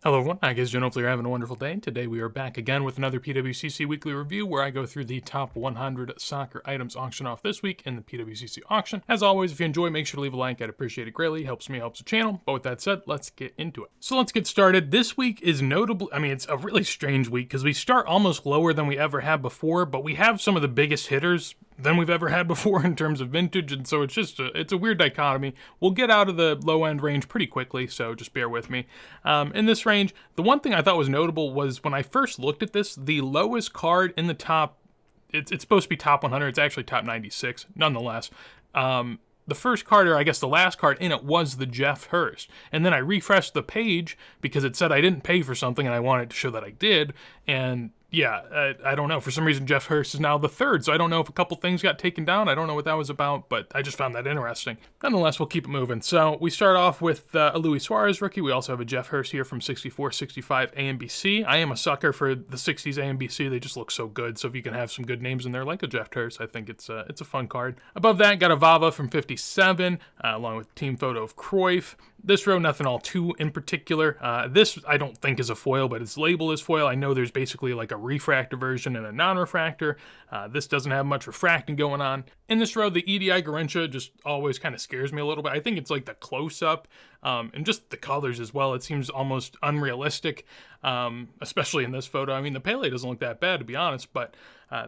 Hello everyone, I guess Jen, hopefully you're having a wonderful day. Today we are back again with another PWCC weekly review where I go through the top 100 soccer items auctioned off this week in the PWCC auction. As always, if you enjoy, make sure to leave a like, I'd appreciate it greatly. Helps me, helps the channel. But with that said, let's get into it. So let's get started. This week is notable, it's a really strange week because we start almost lower than we ever have before, but we have some of the biggest hitters than we've ever had before in terms of vintage, and so it's a weird dichotomy. We'll get out of the low end range pretty quickly, so just bear with me. In this range, the one thing I thought was notable was when I first looked at this, the lowest card in the top, it's supposed to be top 100, it's actually top 96, nonetheless. The first card, or I guess the last card in it, was the Jeff Hurst. And then I refreshed the page because it said I didn't pay for something and I wanted to show that I did. And yeah, I don't know. For some reason, Jeff Hurst is now the third, so I don't know if a couple things got taken down. I don't know what that was about, but I just found that interesting. Nonetheless, we'll keep it moving. So we start off with a Luis Suarez rookie. We also have a Jeff Hurst here from 64, 65 A and BC. I am a sucker for the 60s A and BC. They just look so good. So if you can have some good names in there, like a Jeff Hurst, I think it's a fun card. Above that, got a Vava from 57, along with team photo of Cruyff. This row, nothing all too in particular. This, I don't think is a foil, but it's labeled as foil. I know there's basically like a refractor version and a non-refractor. This doesn't have much refracting going on. In this row, the EDI Garrincha just always kind of scares me a little bit. I think it's like the close-up and just the colors as well. It seems almost unrealistic, especially in this photo. I mean, the Pele doesn't look that bad, to be honest, but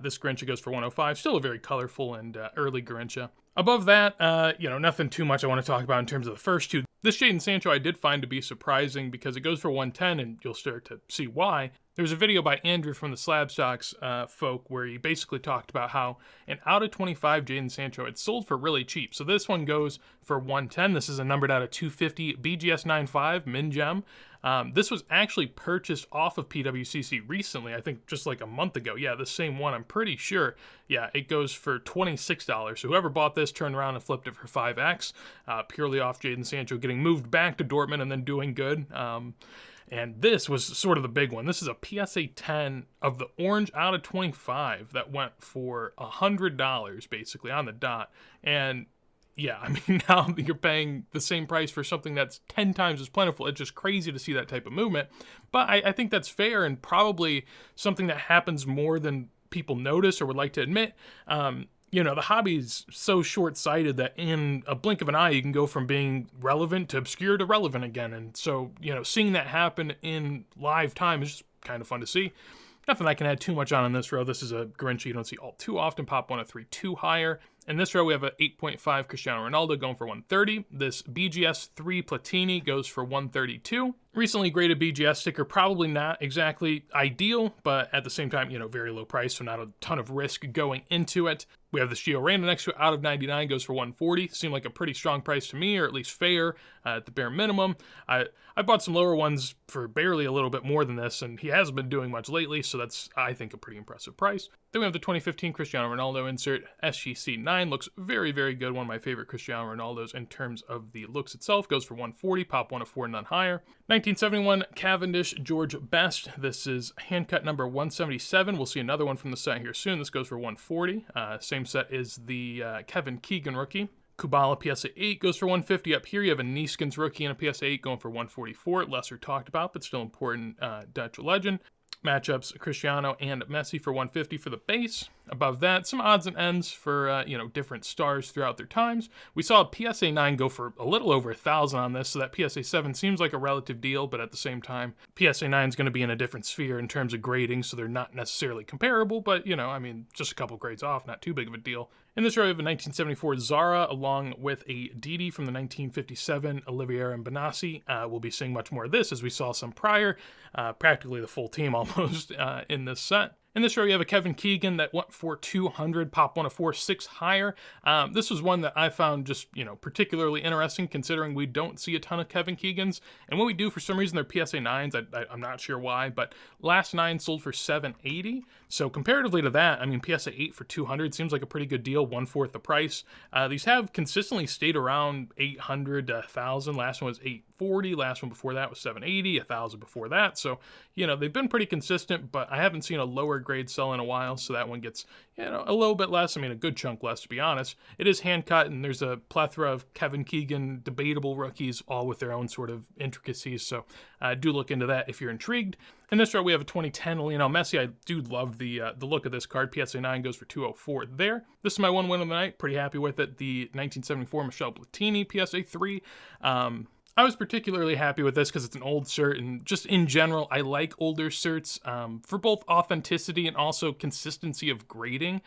this Garrincha goes for 105. Still a very colorful and early Garrincha. Above that, nothing too much I want to talk about in terms of the first two. This Jadon Sancho I did find to be surprising because it goes for 110, and you'll start to see why. There's a video by Andrew from the Slab Stocks folk where he basically talked about how an out of 25 Jadon Sancho had sold for really cheap. So this one goes for 110. This is a numbered out of 250 BGS 95 Min Gem. This was actually purchased off of PWCC recently, I think just like a month ago. Yeah, the same one, I'm pretty sure. Yeah, it goes for $26. So whoever bought this turned around and flipped it for 5x, purely off Jadon Sancho getting moved back to Dortmund and then doing good. And this was sort of the big one. This is a PSA 10 of the orange out of 25 that went for $100 basically on the dot. And yeah, I mean, now that you're paying the same price for something that's 10 times as plentiful, it's just crazy to see that type of movement. But I think that's fair and probably something that happens more than people notice or would like to admit. The hobby's so short-sighted that in a blink of an eye, you can go from being relevant to obscure to relevant again. And so, seeing that happen in live time is just kind of fun to see. Nothing I can add too much on in this row. This is a Garrincha you don't see all too often. Pop 103 too higher. In this row, we have an 8.5 Cristiano Ronaldo going for 130. This BGS 3 Platini goes for 132. Recently graded BGS sticker, probably not exactly ideal, but at the same time, very low price, so not a ton of risk going into it. We have the Gio Reyna next to it, out of 99, goes for 140. Seemed like a pretty strong price to me, or at least fair at the bare minimum. I bought some lower ones for barely a little bit more than this, and he hasn't been doing much lately, so that's, I think, a pretty impressive price. Then we have the 2015 Cristiano Ronaldo insert, SGC 9. Looks very, very good. One of my favorite Cristiano Ronaldos in terms of the looks itself. Goes for 140, pop 104, none higher. 1971 Cavendish George Best. This is hand cut number 177. We'll see another one from the set here soon. This goes for 140. Same set is the Kevin Keegan rookie. Kubala PSA 8 goes for 150. Up here you have a Neeskens rookie and a PSA 8 going for 144. Lesser talked about, but still important Dutch legend. Matchups, Cristiano and Messi for 150 for the base. Above that, some odds and ends for, different stars throughout their times. We saw a PSA 9 go for a little over 1,000 on this, so that PSA 7 seems like a relative deal, but at the same time, PSA 9 is going to be in a different sphere in terms of grading, so they're not necessarily comparable, but, just a couple grades off, not too big of a deal. In this row, we have a 1974 Zara, along with a Didi from the 1957 Olivier and Benassi. We'll be seeing much more of this, as we saw some prior, practically the full team almost in this set. In this row, you have a Kevin Keegan that went for 200, pop 104, 6 higher. This was one that I found just, particularly interesting considering we don't see a ton of Kevin Keegans. And when we do, for some reason, they're PSA 9s. I'm not sure why, but last 9 sold for 780. So comparatively to that, PSA 8 for 200 seems like a pretty good deal, 1/4 the price. These have consistently stayed around 800 to 1,000. Last one was 840. 740. Last one before that was 780, 1,000 before that. So, they've been pretty consistent, but I haven't seen a lower grade sell in a while. So that one gets, a little bit less. I mean, a good chunk less, to be honest. It is hand cut, and there's a plethora of Kevin Keegan debatable rookies, all with their own sort of intricacies. So do look into that if you're intrigued. In this row, we have a 2010 Lionel Messi. I do love the look of this card. PSA 9 goes for 204 there. This is my one win of the night. Pretty happy with it. The 1974 Michel Platini PSA 3. I was particularly happy with this because it's an old cert, and just in general, I like older certs for both authenticity and also consistency of grading.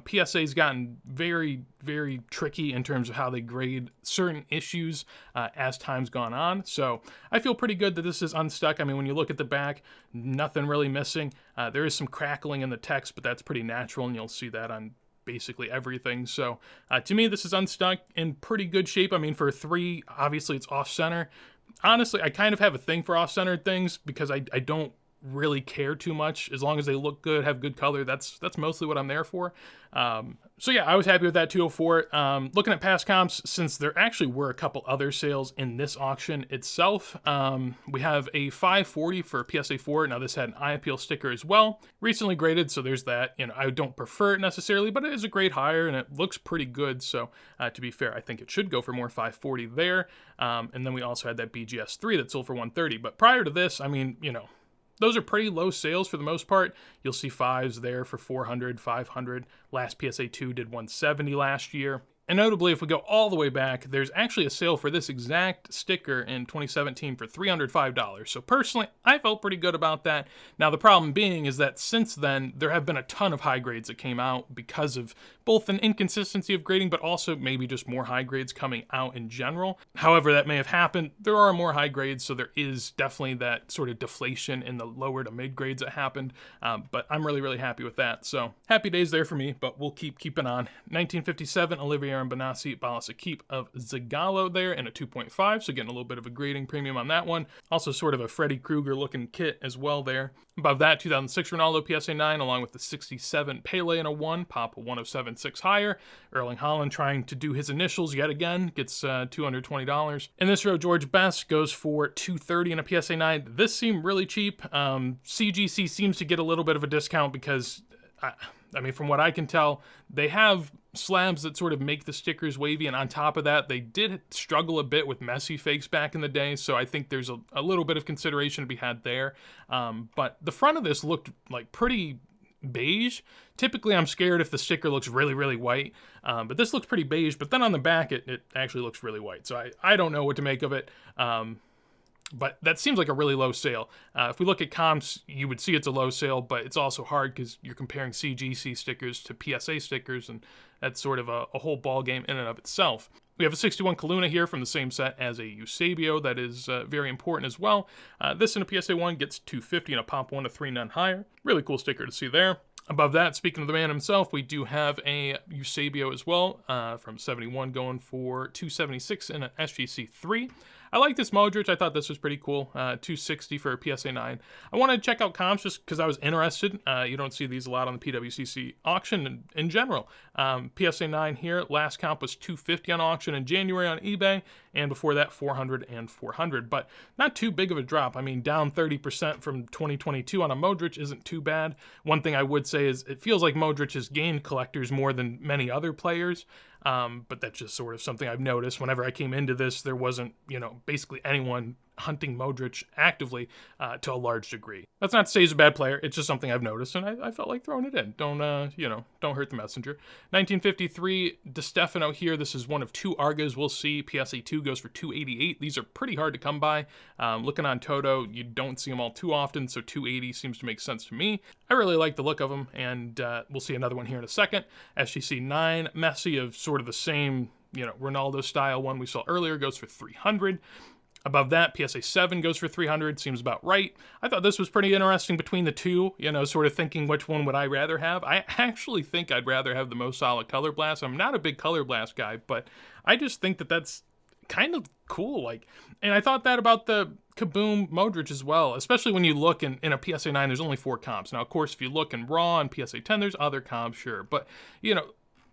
PSA's gotten very, very tricky in terms of how they grade certain issues as time's gone on, so I feel pretty good that this is unstuck. I mean, when you look at the back, nothing really missing. There is some crackling in the text, but that's pretty natural, and you'll see that on basically everything. So to me, this is unstuck in pretty good shape. I mean, for a 3, obviously it's off center. Honestly, I kind of have a thing for off centered things because I don't really care too much. As long as they look good, have good color, that's mostly what I'm there for. So yeah, I was happy with that 204. Looking at past comps, since there actually were a couple other sales in this auction itself, we have a 540 for PSA 4. Now this had an eye appeal sticker as well. Recently graded, so there's that. I don't prefer it necessarily, but it is a grade higher and it looks pretty good. So to be fair, I think it should go for more 540 there. And then we also had that BGS 3 that sold for 130. But prior to this, I mean, those are pretty low sales for the most part. You'll see 5s there for 400, 500. Last PSA 2 did 170 last year. And notably, if we go all the way back, there's actually a sale for this exact sticker in 2017 for $305. So personally, I felt pretty good about that. Now, the problem being is that since then, there have been a ton of high grades that came out because of both an inconsistency of grading, but also maybe just more high grades coming out in general. However that may have happened, there are more high grades, so there is definitely that sort of deflation in the lower to mid grades that happened. But I'm really, really happy with that. So happy days there for me, but we'll keep keeping on. 1957, Olivier Benassi, Balasakip of Zagallo there in a 2.5, so getting a little bit of a grading premium on that one. Also sort of a Freddy Krueger looking kit as well there. Above that, 2006 Ronaldo PSA 9, along with the 67 Pele in a 1, pop a 107.6 higher. Erling Haaland trying to do his initials yet again, gets $220. In this row, George Best goes for $230 in a PSA 9. This seemed really cheap. CGC seems to get a little bit of a discount because I mean, from what I can tell, they have slabs that sort of make the stickers wavy, and on top of that, they did struggle a bit with Messi fakes back in the day, so I think there's a little bit of consideration to be had there. But the front of this looked like pretty beige. Typically, I'm scared if the sticker looks really, really white, but this looks pretty beige, but then on the back, it actually looks really white, so I don't know what to make of it. But that seems like a really low sale. If we look at comps, you would see it's a low sale, but it's also hard because you're comparing CGC stickers to PSA stickers, and that's sort of a whole ball game in and of itself. We have a 61 Kaluna here from the same set as a Eusebio that is very important as well. This in a PSA 1 gets $250 and a pop 1 to 3 none higher. Really cool sticker to see there. Above that, speaking of the man himself, we do have a Eusebio as well from 71 going for $276 in an SGC 3. I like this Modric. I thought this was pretty cool. $260 for a PSA 9. I wanted to check out comps just because I was interested. You don't see these a lot on the PWCC auction in general. PSA 9 here, last comp was $250 on auction in January on eBay, and before that, $400 and $400. But not too big of a drop. I mean, down 30% from 2022 on a Modric isn't too bad. One thing I would say is it feels like Modric has gained collectors more than many other players. But that's just sort of something I've noticed. Whenever I came into this, there wasn't, basically anyone hunting Modric actively to a large degree. That's not to say he's a bad player. It's just something I've noticed, and I felt like throwing it in. Don't hurt the messenger. 1953, Di Stefano here. This is one of 2 Argas we'll see. PSA 2 goes for $288. These are pretty hard to come by. Looking on Toto, you don't see them all too often, so $280 seems to make sense to me. I really like the look of them, and we'll see another one here in a second. SGC 9, Messi of sort of the same, Ronaldo style one we saw earlier, goes for $300. Above that, PSA 7 goes for $300, seems about right. I thought this was pretty interesting between the two, sort of thinking which one would I rather have. I actually think I'd rather have the most solid Color Blast. I'm not a big Color Blast guy, but I just think that that's kind of cool. And I thought that about the Kaboom Modric as well, especially when you look in a PSA 9, there's only 4 comps. Now, of course, if you look in Raw and PSA 10, there's other comps, sure. But,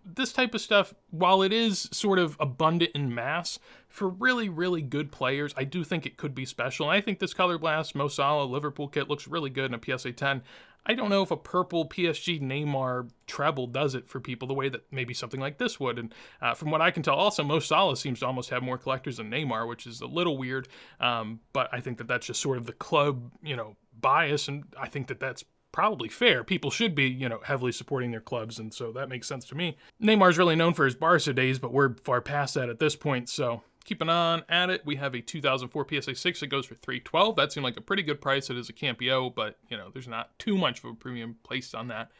this type of stuff, while it is sort of abundant in mass, for really, really good players, I do think it could be special. And I think this Color Blast Mo Salah Liverpool kit looks really good in a PSA 10. I don't know if a purple PSG Neymar treble does it for people the way that maybe something like this would. And from what I can tell, also, Mo Salah seems to almost have more collectors than Neymar, which is a little weird. But I think that that's just sort of the club, bias, and I think that that's probably fair. People should be, heavily supporting their clubs, and so that makes sense to me. Neymar's really known for his Barca days, but we're far past that at this point, so keeping on at it, we have a 2004 PSA 6 that goes for $312. That seemed like a pretty good price. It is a Campio, but, there's not too much of a premium placed on that.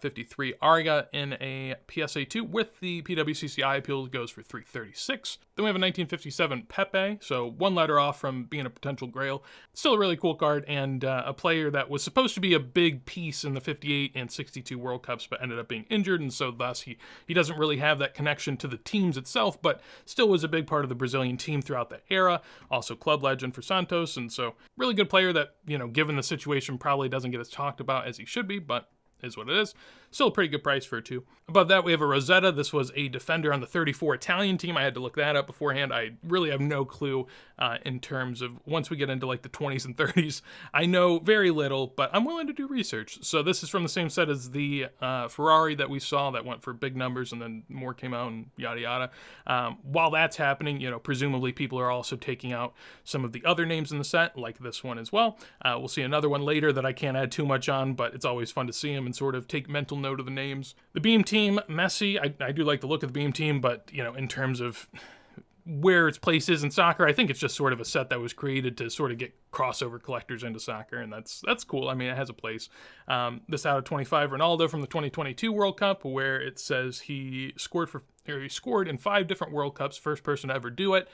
53 Arga in a PSA 2 with the PWCC appeal goes for $336. Then we have a 1957 Pepe, so one letter off from being a potential grail. Still a really cool card, and a player that was supposed to be a big piece in the 58 and 62 World Cups, but ended up being injured, and so thus he doesn't really have that connection to the teams itself, but still was a big part of the Brazilian team throughout that era. Also club legend for Santos, and so really good player that, given the situation, probably doesn't get as talked about as he should be, but is what it is. Still a pretty good price for a 2. Above that, we have a Rosetta. This was a defender on the 34 Italian team. I had to look that up beforehand. I really have no clue in terms of, once we get into like the 20s and 30s, I know very little, but I'm willing to do research. So this is from the same set as the Ferrari that we saw that went for big numbers, and then more came out and yada yada. While that's happening, presumably people are also taking out some of the other names in the set, like this one as well. We'll see another one later that I can't add too much on, but it's always fun to see them and sort of take mental note of the names. The Beam team, Messi, I do like the look of the Beam team, but, in terms of where its place is in soccer, I think it's just sort of a set that was created to sort of get crossover collectors into soccer, and that's cool. I mean, it has a place. This out of 25 Ronaldo from the 2022 World Cup, where it says he scored in 5 different World Cups, first person to ever do it.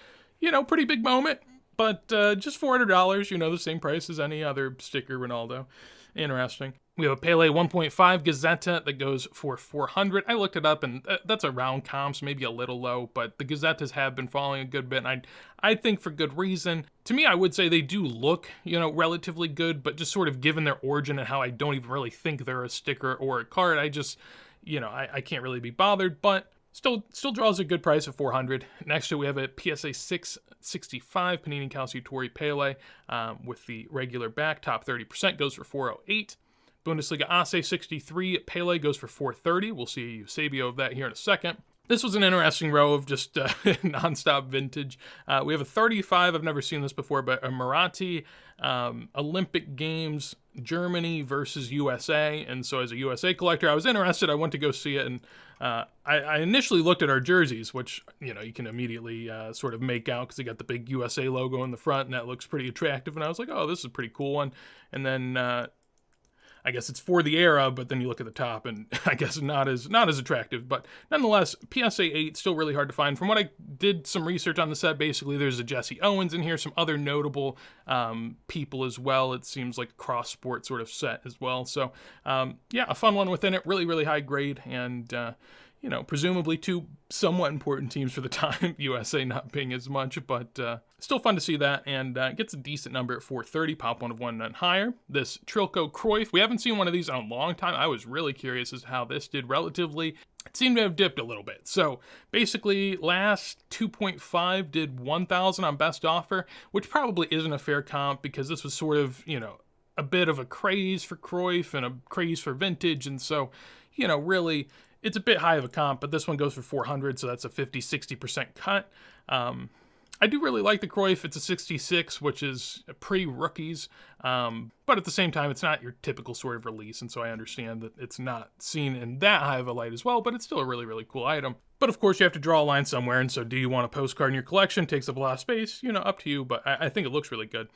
Pretty big moment, but just $400, the same price as any other sticker Ronaldo. Interesting. We have a Pele 1.5 Gazzetta that goes for $400. I looked it up, and that's around comps, maybe a little low, but the Gazettas have been falling a good bit, and I think for good reason. To me, I would say they do look, relatively good, but just sort of given their origin and how I don't even really think they're a sticker or a card, I just, I can't really be bothered, but still draws a good price of $400. Next to we have a PSA 665 Panini Calciatore Pele with the regular back, top 30%, goes for $408. Bundesliga ACE 63 Pele goes for $430. We'll see a Eusebio of that here in a second. This was an interesting row of just nonstop vintage. We have a 35, I've never seen this before, but a Marathi Olympic Games Germany versus USA. And so as a USA collector, I was interested. I went to go see it, and I initially looked at our jerseys, which, you can immediately sort of make out because they got the big USA logo in the front, and that looks pretty attractive. And I was like, oh, this is a pretty cool one. And then I guess it's for the era, but then you look at the top and I guess not as attractive. But nonetheless, PSA 8, still really hard to find. From what I did some research on the set, basically there's a Jesse Owens in here, some other notable people as well. It seems like a cross-sport sort of set as well. So, yeah, a fun one within it. Really, really high grade, and presumably 2 somewhat important teams for the time, USA not being as much, but still fun to see that, and gets a decent number at $430, pop one of 1 and higher. This Trilco Cruyff, we haven't seen one of these in a long time. I was really curious as to how this did relatively. It seemed to have dipped a little bit. So basically, last 2.5 did 1,000 on best offer, which probably isn't a fair comp because this was sort of, a bit of a craze for Cruyff and a craze for vintage, and so, really, it's a bit high of a comp, but this one goes for $400, so that's a 50-60% cut. I do really like the Cruyff. It's a 66, which is pre-rookies, but at the same time, it's not your typical sort of release, and so I understand that it's not seen in that high of a light as well, but it's still a really, really cool item. But of course, you have to draw a line somewhere, and so do you want a postcard in your collection? Takes up a lot of space, up to you, but I think it looks really good.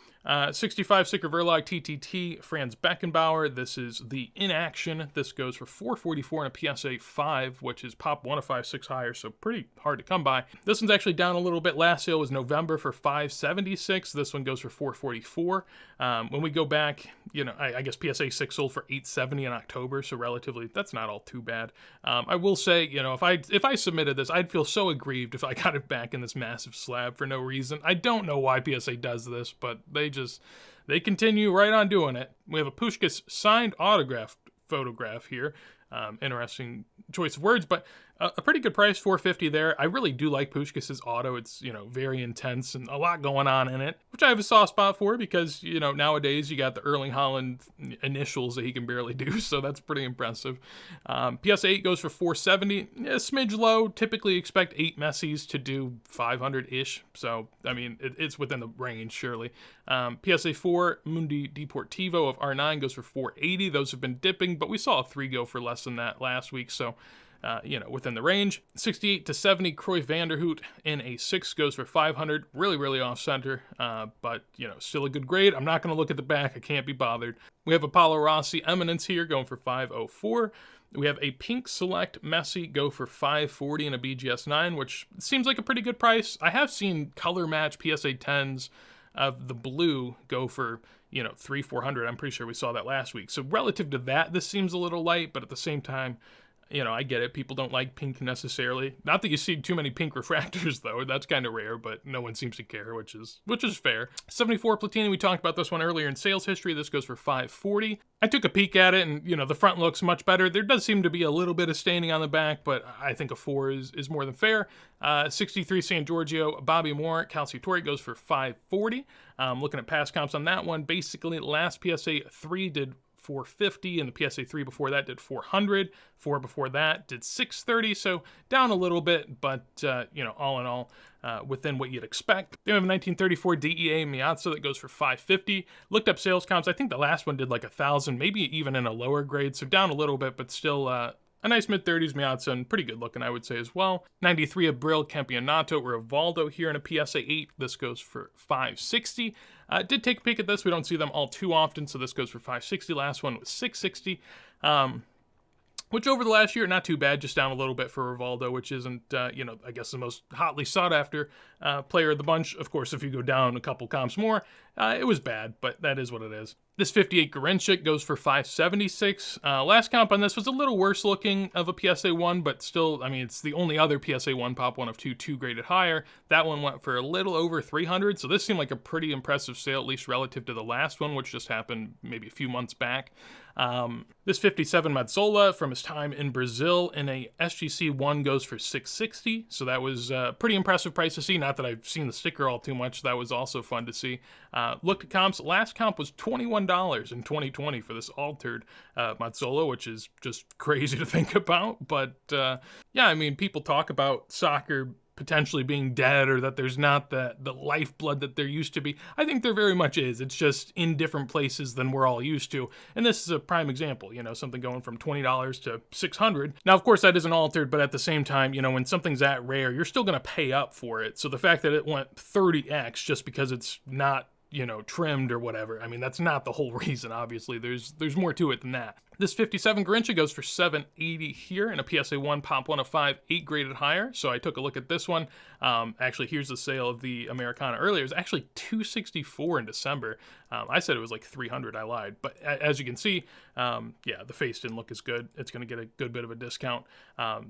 65 Sticker Verlag TTT Franz Beckenbauer. This is the In Action. This goes for $444 in a PSA 5, which is pop 1 of 5, 6 higher, so pretty hard to come by. This one's actually down a little bit. Last sale was November for $576. This one goes for $444. When we go back, I guess PSA 6 sold for $870 in October, so relatively, that's not all too bad. I will say, if I submitted this, I'd feel so aggrieved if I got it back in this massive slab for no reason. I don't know why PSA does this, but they continue right on doing it. We have a Puskás signed autographed photograph here. Interesting choice of words, but A pretty good price, 450 there. I really do like Puskas's auto. It's, very intense and a lot going on in it, which I have a soft spot for because, nowadays you got the Erling Haaland initials that he can barely do, so that's pretty impressive. PSA 8 goes for 470, a smidge low. Typically expect 8 Messis to do 500-ish, so, I mean, it's within the range, surely. PSA 4, Mundi Deportivo of R9 goes for 480. Those have been dipping, but we saw a 3 go for less than that last week, so within the range. 68 to 70, Cruyff Vanderhoot in a 6 goes for 500. Really, really off center, but, still a good grade. I'm not going to look at the back. I can't be bothered. We have Apollo Rossi Eminence here going for 504. We have a Pink Select Messi go for 540 in a BGS 9, which seems like a pretty good price. I have seen color match PSA 10s of the blue go for, 300-400. I'm pretty sure we saw that last week. So relative to that, this seems a little light, but at the same time, I get it. People don't like pink necessarily. Not that you see too many pink refractors, though. That's kind of rare, but no one seems to care, which is fair. 74 Platini, we talked about this one earlier in sales history. This goes for 540. I took a peek at it, and, the front looks much better. There does seem to be a little bit of staining on the back, but I think a 4 is more than fair. 63 San Giorgio, Bobby Moore, Calciatore goes for 540. Looking at past comps on that one, basically last PSA 3 did 450, and the PSA 3 before that did 400. 4 before that did 630, so down a little bit, but, all in all, within what you'd expect. Then we have a 1934 DEA Miazza that goes for 550. Looked up sales comps. I think the last one did like 1,000, maybe even in a lower grade, so down a little bit, but still a nice mid-30s Miazza, and pretty good looking, I would say, as well. 93 Abril Campionato Rivaldo here in a PSA 8. This goes for 560. Did take a peek at this. We don't see them all too often, so this goes for 560. Last one was 660. Which over the last year, not too bad, just down a little bit for Rivaldo, which isn't, I guess the most hotly sought-after player of the bunch. Of course, if you go down a couple comps more, it was bad, but that is what it is. This 58 Garinchik goes for 576. Last comp on this was a little worse looking of a PSA 1, but still, I mean, it's the only other PSA 1 pop one of 2 graded higher. That one went for a little over 300, so this seemed like a pretty impressive sale, at least relative to the last one, which just happened maybe a few months back. This 57 Mazzola from his time in Brazil in a SGC 1 goes for 660, so that was a pretty impressive price to see. Not that I've seen the sticker all too much, that was also fun to see. Looked at comps, last comp was $21 in 2020 for this altered Mazzola, which is just crazy to think about, but yeah, I mean, people talk about soccer potentially being dead or that there's not the lifeblood that there used to be. I think there very much is. It's just in different places than we're all used to. And this is a prime example, something going from $20 to $600. Now, of course, that isn't altered, but at the same time, when something's that rare, you're still going to pay up for it. So the fact that it went 30x just because it's not trimmed or whatever. I mean, that's not the whole reason, obviously. There's more to it than that. This 57 Garincha goes for 780 here in a PSA 1 Pop 105 8 graded higher. So I took a look at this one. Actually, here's the sale of the Americana earlier. It was actually $264 in December. I said it was like $300. I lied. But as you can see, yeah, the face didn't look as good. It's going to get a good bit of a discount.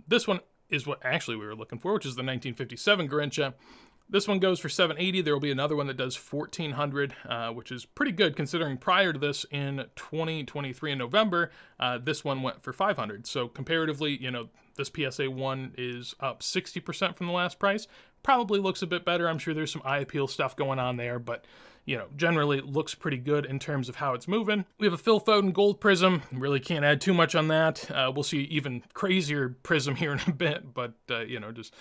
This one is what actually we were looking for, which is the 1957 Garincha. This one goes for $780. There will be another one that does $1,400, which is pretty good considering prior to this in 2023 in November, this one went for $500. So comparatively, this PSA 1 is up 60% from the last price. Probably looks a bit better. I'm sure there's some eye appeal stuff going on there, but generally it looks pretty good in terms of how it's moving. We have a Phil Foden Gold Prism. Really can't add too much on that. We'll see even crazier Prism here in a bit, but, just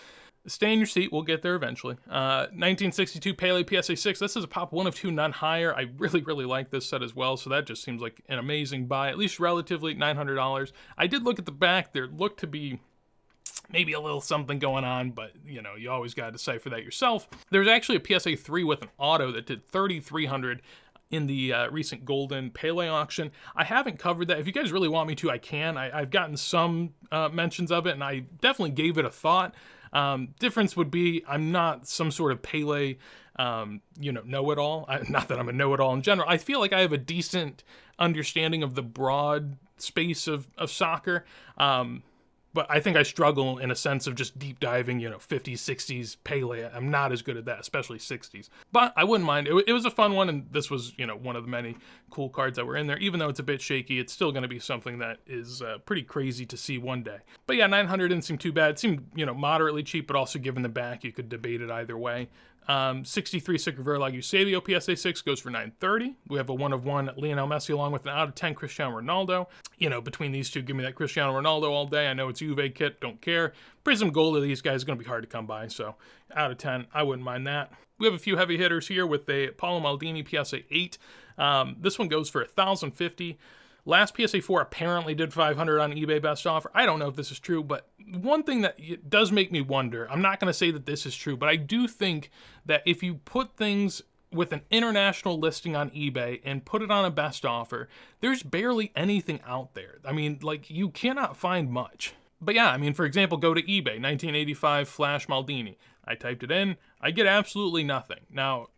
stay in your seat. We'll get there eventually. 1962 Pele PSA 6. This is a pop 1 of 2, none higher. I really, really like this set as well, so that just seems like an amazing buy, at least relatively, $900. I did look at the back. There looked to be maybe a little something going on, but, you always got to decipher that yourself. There's actually a PSA 3 with an auto that did $3,300 in the recent Golden Pele auction. I haven't covered that. If you guys really want me to, I can. I've gotten some mentions of it, and I definitely gave it a thought. Difference would be I'm not some sort of Pele, know-it-all. Not that I'm a know-it-all in general. I feel like I have a decent understanding of the broad space of soccer. but I think I struggle in a sense of just deep diving, 50s, 60s Pele. I'm not as good at that, especially 60s. But I wouldn't mind. It was a fun one, and this was, one of the many cool cards that were in there. Even though it's a bit shaky, it's still going to be something that is pretty crazy to see one day. But yeah, 900 didn't seem too bad. It seemed, moderately cheap, but also given the back, you could debate it either way. 63 sticker Verlag Eusebio PSA 6 goes for $930. We have a 1/1 Lionel Messi along with an out of 10 Cristiano Ronaldo. Between these two, give me that Cristiano Ronaldo all day. I know it's Juve kit, don't care. Prism Gold of these guys is going to be hard to come by, so out of 10, I wouldn't mind that. We have a few heavy hitters here with a Paolo Maldini PSA 8. This one goes for $1,050. Last PSA 4 apparently did 500 on eBay best offer. I don't know if this is true, but one thing that does make me wonder, I'm not going to say that this is true, but I do think that if you put things with an international listing on eBay and put it on a best offer, there's barely anything out there. I mean, you cannot find much. But yeah, for example, go to eBay, 1985 Flash Maldini. I typed it in, I get absolutely nothing. Now,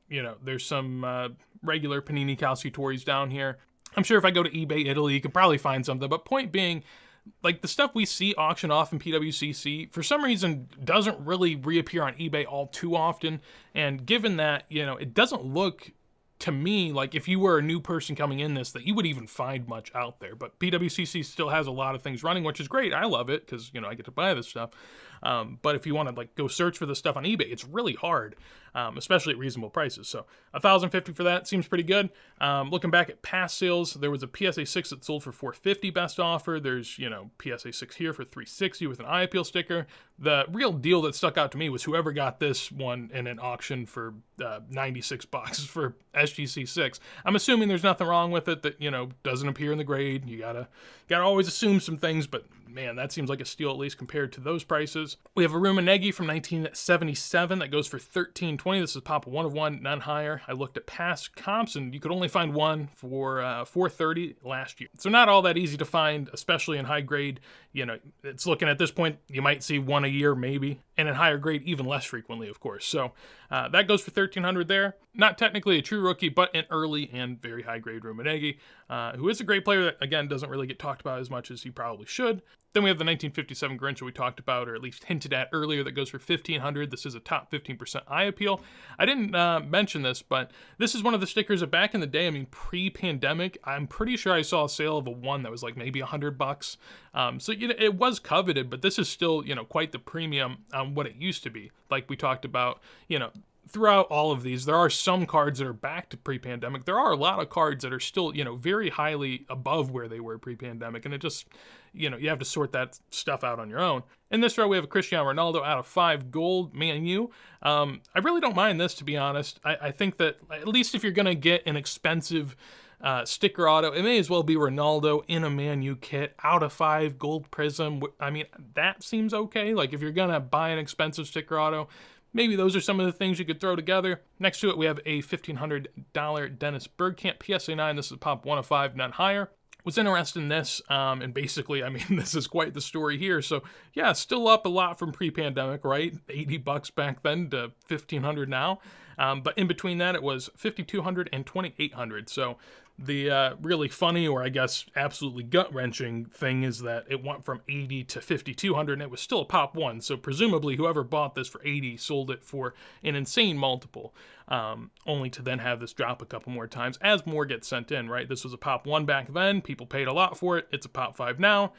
there's some regular Panini Calciatores down here. I'm sure if I go to eBay Italy, you could probably find something. But point being, the stuff we see auction off in PWCC, for some reason, doesn't really reappear on eBay all too often. And given that, it doesn't look to me like if you were a new person coming in this, that you would even find much out there. But PWCC still has a lot of things running, which is great. I love it because, I get to buy this stuff. But if you want to go search for this stuff on eBay, it's really hard, especially at reasonable prices. So $1,050 for that seems pretty good. Looking back at past sales, there was a PSA 6 that sold for $450 best offer. There's, PSA 6 here for $360 with an eye appeal sticker. The real deal that stuck out to me was whoever got this one in an auction for $96 for SGC 6. I'm assuming there's nothing wrong with it that, doesn't appear in the grade. You gotta always assume some things, but man, that seems like a steal at least compared to those prices. We have a Rummenigge from 1977 that goes for $1320. This is pop 1/1, none higher. I looked at past comps and you could only find one for $430 last year. So not all that easy to find, especially in high grade. It's looking at this point, you might see one a year maybe, and in higher grade even less frequently, of course. So that goes for $1,300 there. Not technically a true rookie, but an early and very high grade Rummenigge, who is a great player that, again, doesn't really get talked about as much as he probably should. Then we have the 1957 Grinch that we talked about, or at least hinted at earlier, that goes for $1,500. This is a top 15% eye appeal. I didn't mention this, but this is one of the stickers that back in the day, pre-pandemic, I'm pretty sure I saw a sale of a one that was maybe $100. So, it was coveted, but this is still, quite the premium on what it used to be. Like we talked about, throughout all of these, there are some cards that are back to pre-pandemic. There are a lot of cards that are still, very highly above where they were pre-pandemic. And it just, you have to sort that stuff out on your own. In this row, we have a Cristiano Ronaldo out of 5 gold Man U. I really don't mind this, to be honest. I think that at least if you're going to get an expensive sticker auto, it may as well be Ronaldo in a Man U kit out of 5 gold prism. That seems okay. If you're going to buy an expensive sticker auto, maybe those are some of the things you could throw together. Next to it, we have a $1,500 Dennis Bergkamp PSA 9. This is pop 1 of 5, none higher. Was interested in this, and basically, this is quite the story here. So, yeah, still up a lot from pre-pandemic, right? $80 back then to $1,500 now. But in between that, it was $5,200 and $2,800. So the really funny, or I guess absolutely gut-wrenching thing is that it went from $80 to $5,200, and it was still a pop 1. So presumably whoever bought this for $80 sold it for an insane multiple, only to then have this drop a couple more times as more gets sent in, right? This was a pop 1 back then. People paid a lot for it. It's a pop 5 now.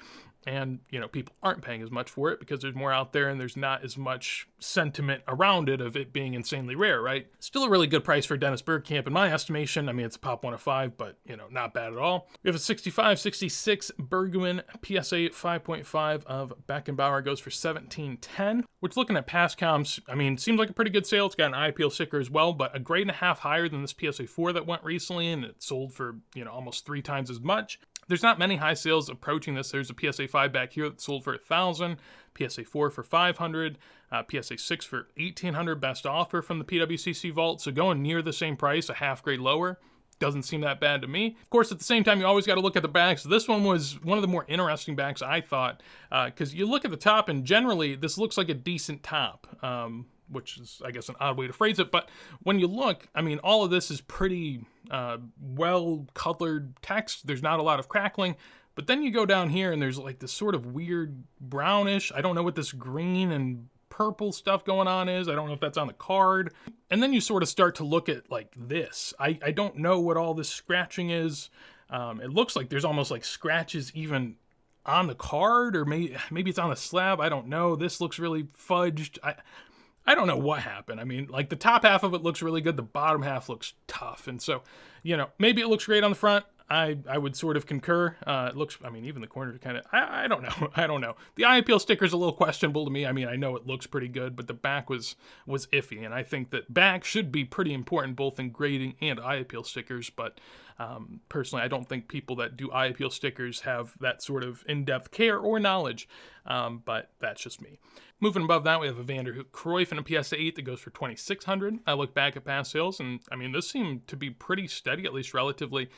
And, people aren't paying as much for it because there's more out there and there's not as much sentiment around it of it being insanely rare, right? Still a really good price for Dennis Bergkamp in my estimation. It's a pop 1 of 5, but, not bad at all. We have a 65-66 Bergman PSA 5.5 of Beckenbauer, goes for $1,710, which, looking at past comps, seems like a pretty good sale. It's got an eye appeal sticker as well, but a grade and a half higher than this PSA 4 that went recently, and it sold for, almost 3 times as much. There's not many high sales approaching this. There's a PSA 5 back here that sold for $1,000, PSA 4 for $500, PSA 6 for $1,800 best offer from the PWCC vault. So going near the same price, a half grade lower, doesn't seem that bad to me. Of course, at the same time, you always got to look at the backs. This one was one of the more interesting backs, I thought, because you look at the top and generally this looks like a decent top. Which is, I guess, an odd way to phrase it. But when you look, all of this is pretty well-colored text. There's not a lot of crackling. But then you go down here and there's like this sort of weird brownish, I don't know what this green and purple stuff going on is. I don't know if that's on the card. And then you sort of start to look at like this. I don't know what all this scratching is. It looks like there's almost like scratches even on the card, or maybe it's on the slab. I don't know. This looks really fudged. I don't know what happened. I mean, like the top half of it looks really good. The bottom half looks tough. And so, maybe it looks great on the front. I would sort of concur. It looks, I mean, even the corners are kind of, I don't know. I don't know. The eye appeal sticker is a little questionable to me. I mean, I know it looks pretty good, but the back was iffy. And I think that back should be pretty important both in grading and eye appeal stickers. But personally, I don't think people that do eye appeal stickers have that sort of in-depth care or knowledge. But that's just me. Moving above that, we have a Vanderhoek Cruyff and a PSA 8 that goes for $2,600. I look back at past sales, and I mean, this seemed to be pretty steady, at least relatively.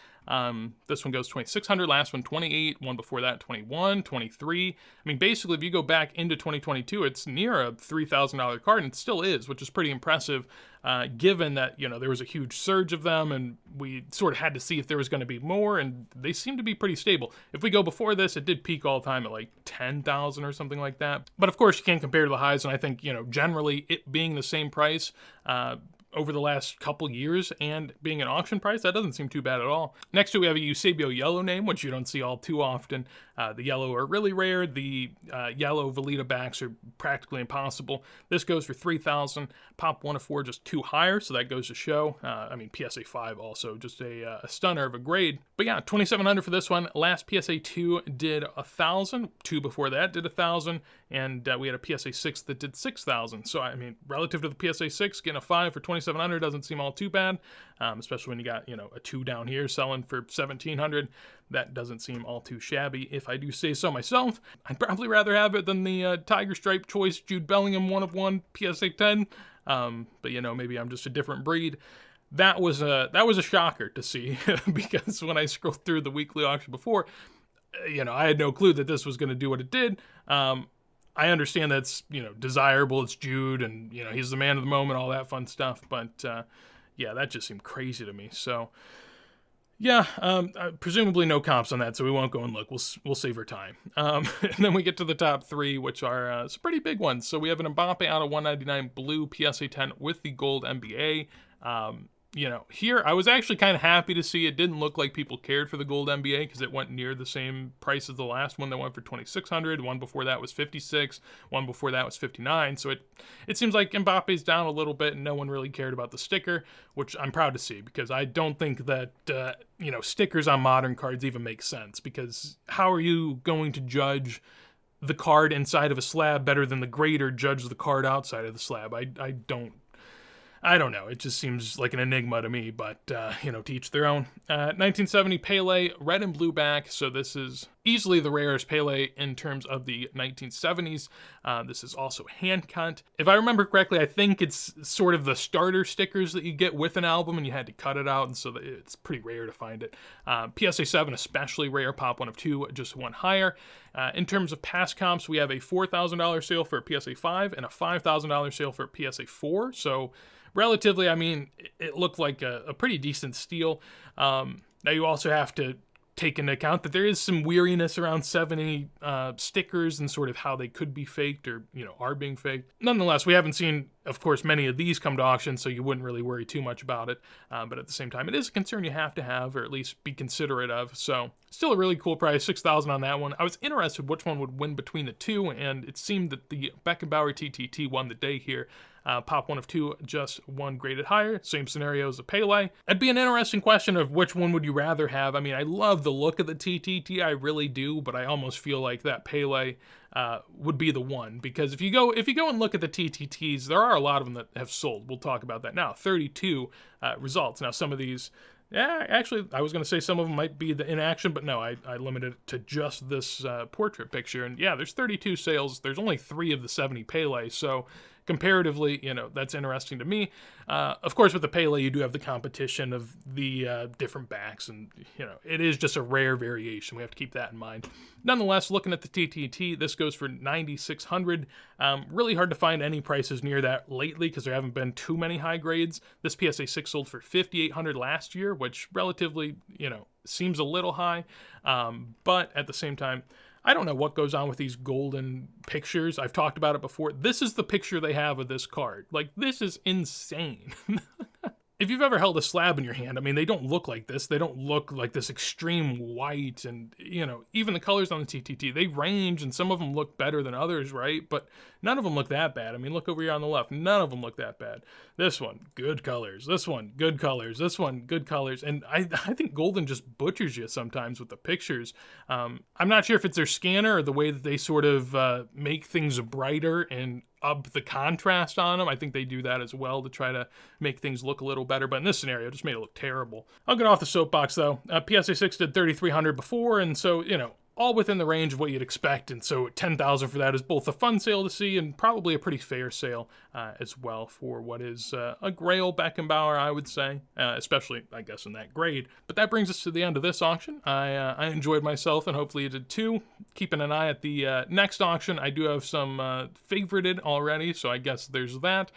This one goes $2,600, last one $28, one before that $21, $23. I mean, basically, if you go back into 2022, it's near a $3,000 card, and it still is, which is pretty impressive, given that, there was a huge surge of them, and we sort of had to see if there was going to be more, and they seem to be pretty stable. If we go before this, it did peak all the time at like 10,000 or something like that. But of course, you can't compare to the highs, and I think, generally it being the same price, over the last couple years and being an auction price, that doesn't seem too bad at all. Next to we have a Eusebio yellow name, which you don't see all too often. The yellow are really rare. The yellow Velita backs are practically impossible. This goes for $3,000. Pop 1 of 4, just 2 higher, so that goes to show. I mean, PSA 5 also, just a stunner of a grade. But yeah, $2,700 for this one. Last PSA 2 did $1,000. 2 before that did $1,000. And we had a PSA 6 that did $6,000. So, I mean, relative to the PSA 6, getting a 5 for $2,700 doesn't seem all too bad, especially when you got, a 2 down here selling for $1,700. That doesn't seem all too shabby, if I do say so myself. I'd probably rather have it than the Tiger Stripe Choice Jude Bellingham 1 of 1 PSA 10. But, maybe I'm just a different breed. That was a shocker to see because when I scrolled through the weekly auction before, I had no clue that this was going to do what it did. I understand that's, desirable. It's Jude and, he's the man of the moment, all that fun stuff. But, yeah, that just seemed crazy to me. So, yeah, presumably no comps on that, so we won't go and look. We'll save our time. And then we get to the top 3, which are some pretty big ones. So we have an Mbappe out of 199 blue PSA 10 with the gold NBA. Here I was actually kind of happy to see it didn't look like people cared for the gold NBA because it went near the same price as the last one that went for $2,600. One before that was $56. One before that was $59. So it seems like Mbappe's down a little bit and no one really cared about the sticker, which I'm proud to see because I don't think that stickers on modern cards even make sense because how are you going to judge the card inside of a slab better than the grader judge the card outside of the slab? I don't know. It just seems like an enigma to me, but, to each their own. 1970 Pele, red and blue back. So this is easily the rarest Pele in terms of the 1970s. This is also hand cut. If I remember correctly, I think it's sort of the starter stickers that you get with an album and you had to cut it out. And so it's pretty rare to find it. PSA 7, especially rare. Pop 1 of 2, just 1 higher. In terms of past comps, we have a $4,000 sale for a PSA 5 and a $5,000 sale for a PSA 4. So relatively, I mean, it looked like a pretty decent steal. Now you also have to take into account that there is some weariness around 70 stickers and sort of how they could be faked or, are being faked. Nonetheless, we haven't seen, of course, many of these come to auction, so you wouldn't really worry too much about it. But at the same time, it is a concern you have to have or at least be considerate of. So still a really cool price, $6,000 on that one. I was interested which one would win between the two, and it seemed that the Beckenbauer TTT won the day here. Pop 1 of 2, just 1 graded higher. Same scenario as a Pele. It'd be an interesting question of which one would you rather have. I mean, I love the look of the TTT, I really do, but I almost feel like that Pele would be the one because if you go and look at the TTTs, there are a lot of them that have sold. We'll talk about that now. 32 results. Now some of these. Yeah, actually, I was going to say some of them might be the in action, but no, I limited it to just this portrait picture. And yeah, there's 32 sales. There's only 3 of the 70 Pele, so comparatively, that's interesting to me. Of course, with the Pele, you do have the competition of the different backs, and it is just a rare variation. We have to keep that in mind. Nonetheless, looking at the TTT, this goes for $9,600. Really hard to find any prices near that lately because there haven't been too many high grades. This PSA 6 sold for $5,800 last year, which relatively, seems a little high, but at the same time, I don't know what goes on with these golden pictures. I've talked about it before. This is the picture they have of this card. Like, this is insane. If you've ever held a slab in your hand, I mean, they don't look like this. They don't look like this extreme white, and, even the colors on the TTT, they range, and some of them look better than others, right? But none of them look that bad. I mean, look over here on the left. None of them look that bad. This one, good colors. This one, good colors. This one, good colors. And I think Golden just butchers you sometimes with the pictures. I'm not sure if it's their scanner or the way that they sort of make things brighter and up the contrast on them. I think they do that as well to try to make things look a little better, but in this scenario, it just made it look terrible. I'll get off the soapbox though. PSA 6 did $3,300 before, and so, all within the range of what you'd expect, and so $10,000 for that is both a fun sale to see and probably a pretty fair sale as well for what is a Grail Beckenbauer, I would say, especially, I guess, in that grade. But that brings us to the end of this auction. I enjoyed myself, and hopefully you did too. Keeping an eye at the next auction. I do have some favorited already, so I guess there's that.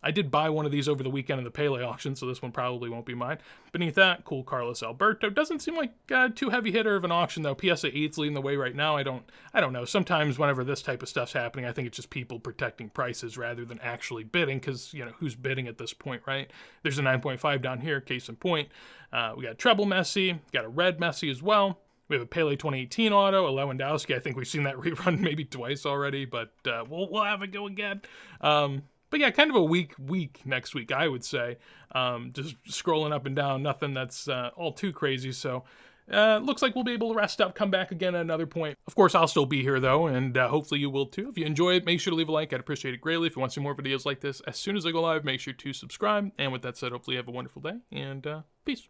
I did buy one of these over the weekend in the Pele auction, so this one probably won't be mine. Beneath that, cool Carlos Alberto. Doesn't seem like too heavy hitter of an auction though. PSA 8's leading the way right now. I don't know. Sometimes whenever this type of stuff's happening, I think it's just people protecting prices rather than actually bidding, because who's bidding at this point, right? There's a 9.5 down here, case in point. We got treble Messi, got a red Messi as well. We have a Pele 2018 auto, a Lewandowski. I think we've seen that rerun maybe twice already, but we'll have it go again. But yeah, kind of a weak week next week, I would say. Just scrolling up and down, nothing that's all too crazy. So looks like we'll be able to rest up, come back again at another point. Of course, I'll still be here though, and hopefully you will too. If you enjoy it, make sure to leave a like. I'd appreciate it greatly. If you want to see more videos like this, as soon as I go live, make sure to subscribe. And with that said, hopefully you have a wonderful day, and peace.